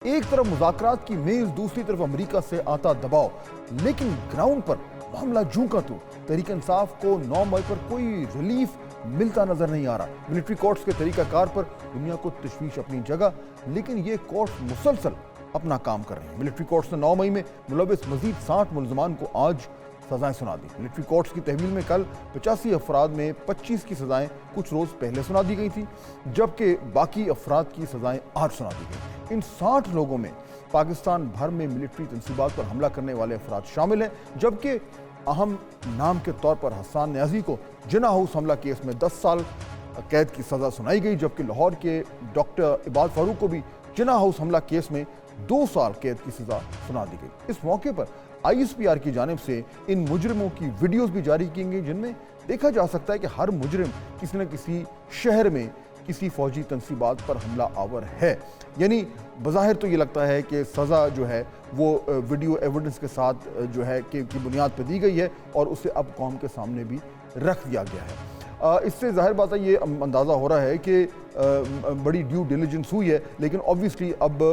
ایک طرف مذاکرات کی میز، دوسری طرف امریکہ سے آتا دباؤ، لیکن گراؤنڈ پر معاملہ جوں کا تو تحریک انصاف کو 9 مئی پر کوئی ریلیف ملتا نظر نہیں آ رہا۔ ملٹری کورٹس کے طریقہ کار پر دنیا کو تشویش اپنی جگہ، لیکن یہ کورٹس مسلسل اپنا کام کر رہے ہیں۔ ملٹری کورٹس نے 9 مئی میں ملوث مزید 60 ملزمان کو آج سزائیں سنا دی۔ ملٹری کورٹس کی تحویل میں کل 85 افراد میں 25 کی سزائیں کچھ روز پہلے سنا دی گئی تھی، جبکہ باقی افراد کی سزائیں آج سنا دی گئی۔ ان 60 لوگوں میں پاکستان بھر میں ملٹری تنصیبات پر حملہ کرنے والے افراد شامل ہیں، جبکہ اہم نام کے طور پر حسان نیازی کو جناح ہاؤس حملہ کیس میں 10 سال قید کی سزا سنائی گئی، جبکہ لاہور کے ڈاکٹر عباد فاروق کو بھی جناح ہاؤس حملہ کیس میں 2 سال قید کی سزا سنا دی گئی۔ اس موقع پر ISPR کی جانب سے ان مجرموں کی ویڈیوز بھی جاری کی گئی، جن میں دیکھا جا سکتا ہے کہ ہر مجرم کسی نہ کسی شہر میں کسی فوجی تنصیبات پر حملہ آور ہے۔ یعنی بظاہر تو یہ لگتا ہے کہ سزا جو ہے وہ ویڈیو ایویڈنس کے ساتھ جو ہے کی بنیاد پہ دی گئی ہے اور اسے اب قوم کے سامنے بھی رکھ دیا گیا ہے۔ اس سے ظاہر بات ہے، یہ اندازہ ہو رہا ہے کہ بڑی ڈیو ڈیلیجنس ہوئی ہے، لیکن آبویسلی اب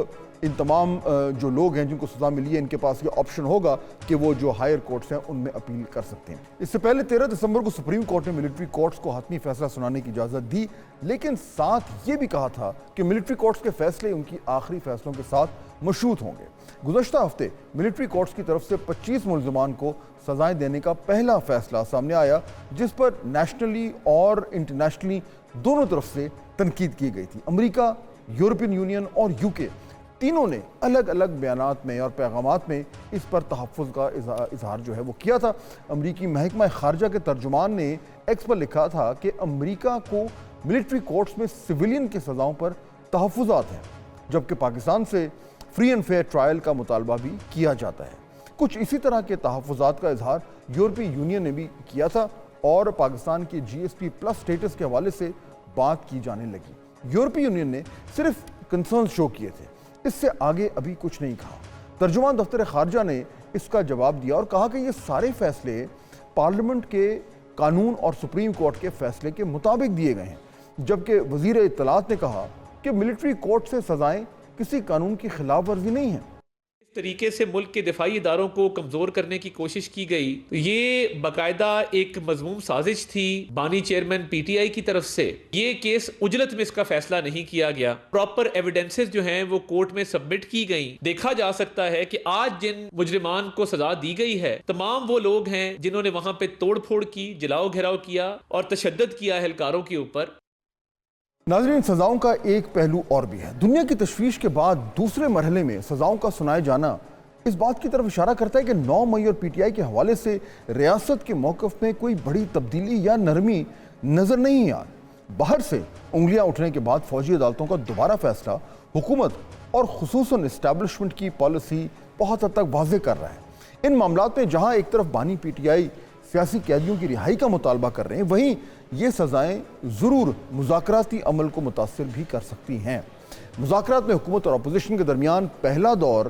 ان تمام جو لوگ ہیں جن کو سزا ملی ہے، ان کے پاس یہ آپشن ہوگا کہ وہ جو ہائر کورٹس ہیں ان میں اپیل کر سکتے ہیں۔ اس سے پہلے 13 دسمبر کو سپریم کورٹ نے ملٹری کورٹس کو حتمی فیصلہ سنانے کی اجازت دی، لیکن ساتھ یہ بھی کہا تھا کہ ملٹری کورٹس کے فیصلے ان کی آخری فیصلوں کے ساتھ مشروط ہوں گے۔ گزشتہ ہفتے ملٹری کورٹس کی طرف سے 25 ملزمان کو سزائیں دینے کا پہلا فیصلہ سامنے آیا، جس پر نیشنلی اور انٹرنیشنلی دونوں طرف سے تنقید کی گئی تھی۔ امریکہ، یورپین یونین اور UK تینوں نے الگ الگ بیانات میں اور پیغامات میں اس پر تحفظ کا اظہار جو ہے وہ کیا تھا۔ امریکی محکمہ خارجہ کے ترجمان نے ایکس پر لکھا تھا کہ امریکہ کو ملٹری کورٹس میں سویلین کی سزاؤں پر تحفظات ہیں، جبکہ پاکستان سے فری اینڈ فیئر ٹرائل کا مطالبہ بھی کیا جاتا ہے۔ کچھ اسی طرح کے تحفظات کا اظہار یورپی یونین نے بھی کیا تھا اور پاکستان کے GSP پلس سٹیٹس کے حوالے سے بات کی جانے لگی۔ یورپی یونین نے صرف کنسرنز شو کیے تھے، اس سے آگے ابھی کچھ نہیں کہا۔ ترجمان دفتر خارجہ نے اس کا جواب دیا اور کہا کہ یہ سارے فیصلے پارلیمنٹ کے قانون اور سپریم کورٹ کے فیصلے کے مطابق دیے گئے ہیں، جبکہ وزیر اطلاعات نے کہا کہ ملٹری کورٹ سے سزائیں کسی قانون کی خلاف ورزی نہیں ہیں۔ اس طریقے سے ملک کے دفاعی اداروں کو کمزور کرنے کی کوشش کی گئی، یہ باقاعدہ ایک مذموم سازش تھی بانی چیئرمین PTI کی طرف سے۔ یہ کیس عجلت میں اس کا فیصلہ نہیں کیا گیا، پراپر ایویڈنسز جو ہیں وہ کورٹ میں سبمٹ کی گئیں۔ دیکھا جا سکتا ہے کہ آج جن مجرمان کو سزا دی گئی ہے، تمام وہ لوگ ہیں جنہوں نے وہاں پہ توڑ پھوڑ کی، جلاؤ گھیراؤ کیا اور تشدد کیا اہلکاروں کے اوپر۔ ناظرین، سزاؤں کا ایک پہلو اور بھی ہے۔ دنیا کی تشویش کے بعد دوسرے مرحلے میں سزاؤں کا سنائے جانا اس بات کی طرف اشارہ کرتا ہے کہ 9 مئی اور PTI کے حوالے سے ریاست کے موقف میں کوئی بڑی تبدیلی یا نرمی نظر نہیں آ رہی۔ باہر سے انگلیاں اٹھنے کے بعد فوجی عدالتوں کا دوبارہ فیصلہ حکومت اور خصوصاً اسٹیبلشمنٹ کی پالیسی بہت حد تک واضح کر رہا ہے۔ ان معاملات میں جہاں ایک طرف بانی PTI سیاسی قیدیوں کی رہائی کا مطالبہ کر رہے ہیں، وہیں یہ سزائیں ضرور مذاکراتی عمل کو متاثر بھی کر سکتی ہیں۔ مذاکرات میں حکومت اور اپوزیشن کے درمیان پہلا دور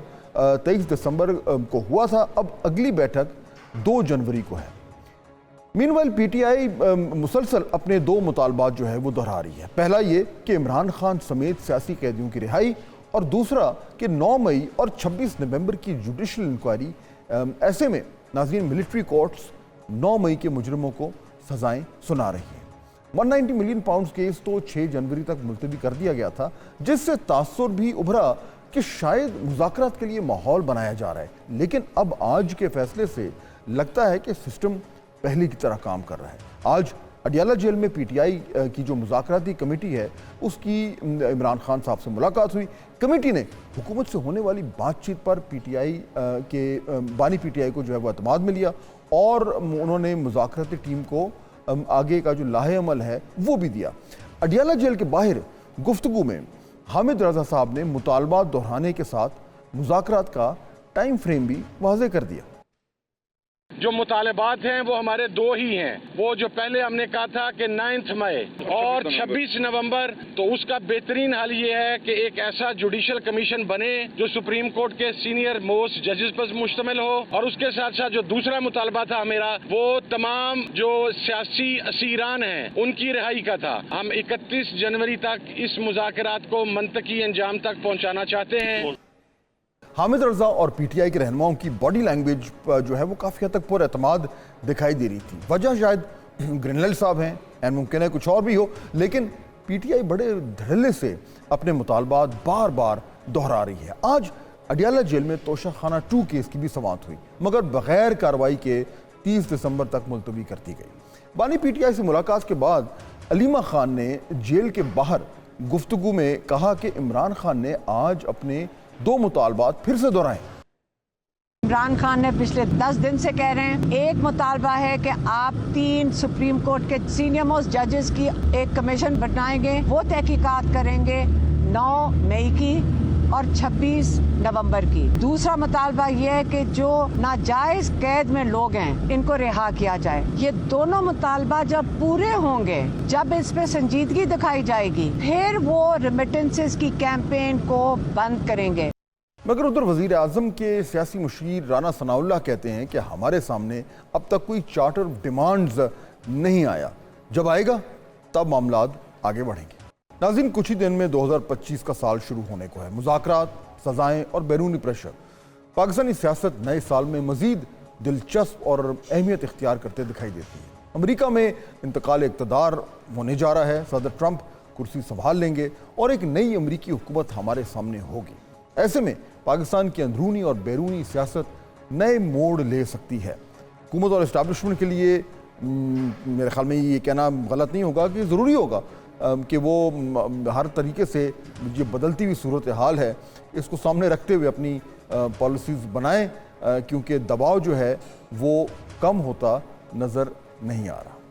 23 دسمبر کو ہوا تھا، اب اگلی بیٹھک 2 جنوری کو ہے۔ مینوائل PTI مسلسل اپنے 2 مطالبات جو ہے وہ دہرا رہی ہے۔ پہلا یہ کہ عمران خان سمیت سیاسی قیدیوں کی رہائی، اور دوسرا کہ 9 مئی اور 26 نومبر کی جوڈیشل انکوائری۔ ایسے میں ناظرین، ملٹری کورٹس 9 مئی کے مجرموں کو سزائیں سنا رہی ہیں۔ 190 ملین پاؤنڈز کیس تو 6 جنوری تک ملتوی کر دیا گیا تھا، جس سے تاثر بھی ابھرا کہ شاید مذاکرات کے لیے ماحول بنایا جا رہا ہے، لیکن اب آج کے فیصلے سے لگتا ہے کہ سسٹم پہلے کی طرح کام کر رہا ہے۔ آج اڈیالہ جیل میں PTI کی جو مذاکراتی کمیٹی ہے، اس کی عمران خان صاحب سے ملاقات ہوئی۔ کمیٹی نے حکومت سے ہونے والی بات چیت پر بانی PTI کو جو ہے وہ اعتماد میں لیا اور انہوں نے مذاکراتی ٹیم کو آگے کا جو لاہے عمل ہے وہ بھی دیا۔ اڈیالہ جیل کے باہر گفتگو میں حامد رضا صاحب نے مطالبات دہرانے کے ساتھ مذاکرات کا ٹائم فریم بھی واضح کر دیا۔ جو مطالبات ہیں وہ ہمارے 2 ہی ہیں۔ وہ جو پہلے ہم نے کہا تھا کہ 9 مئی اور 26 نومبر، تو اس کا بہترین حل یہ ہے کہ ایک ایسا جوڈیشل کمیشن بنے جو سپریم کورٹ کے سینئر موسٹ ججز پر مشتمل ہو، اور اس کے ساتھ ساتھ جو دوسرا مطالبہ تھا میرا، وہ تمام جو سیاسی اسیران ہیں ان کی رہائی کا تھا۔ ہم 31 جنوری تک اس مذاکرات کو منطقی انجام تک پہنچانا چاہتے ہیں۔ حامد رضا اور پی ٹی آئی کے رہنماؤں کی باڈی لینگویج جو ہے وہ کافی حد تک پر اعتماد دکھائی دے رہی تھی. وجہ شاید گرینلڈ صاحب ہیں، این ممکن ہے کچھ اور بھی ہو، لیکن پی ٹی آئی بڑے دھڑلے سے اپنے مطالبات بار بار دہرا رہی ہے. آج اڈیالہ جیل میں توشہ خانہ 2 کیس کی بھی سماعت ہوئی، مگر بغیر کارروائی کے 30 دسمبر تک ملتوی کر دی گئی. بانی پی ٹی آئی سے ملاقات کے بعد علیمہ خان نے جیل کے باہر گفتگو میں کہا کہ عمران خان نے آج اپنے 2 مطالبات پھر سے دہرائے. عمران خان نے پچھلے 10 دن سے کہہ رہے ہیں، ایک مطالبہ ہے کہ آپ 3 سپریم کورٹ کے سینئر موسٹ ججز کی ایک کمیشن بنائیں گے، وہ تحقیقات کریں گے 9 مئی کی اور 26 نومبر کی. دوسرا مطالبہ یہ ہے کہ جو ناجائز قید میں لوگ ہیں ان کو رہا کیا جائے. یہ دونوں مطالبہ جب پورے ہوں گے، جب اس پہ سنجیدگی دکھائی جائے گی، پھر وہ ریمیٹنسز کی کیمپین کو بند کریں گے. مگر ادھر وزیر اعظم کے سیاسی مشیر رانا ثناء اللہ کہتے ہیں کہ ہمارے سامنے اب تک کوئی چارٹر ڈیمانڈز نہیں آیا، جب آئے گا تب معاملات آگے بڑھیں گے. ناظرین، کچھ ہی دن میں 2025 کا سال شروع ہونے کو ہے. مذاکرات، سزائیں اور بیرونی پریشر پاکستانی سیاست نئے سال میں مزید دلچسپ اور اہمیت اختیار کرتے دکھائی دیتی ہے. امریکہ میں انتقال اقتدار ہونے جا رہا ہے، صدر ٹرمپ کرسی سنبھال لیں گے اور ایک نئی امریکی حکومت ہمارے سامنے ہوگی. ایسے میں پاکستان کی اندرونی اور بیرونی سیاست نئے موڑ لے سکتی ہے. حکومت اور اسٹیبلشمنٹ کے لیے میرے خیال میں یہ کہنا غلط نہیں ہوگا کہ ضروری ہوگا کہ وہ ہر طریقے سے جو بدلتی ہوئی صورتحال ہے اس کو سامنے رکھتے ہوئے اپنی پالیسیز بنائیں، کیونکہ دباؤ جو ہے وہ کم ہوتا نظر نہیں آ رہا.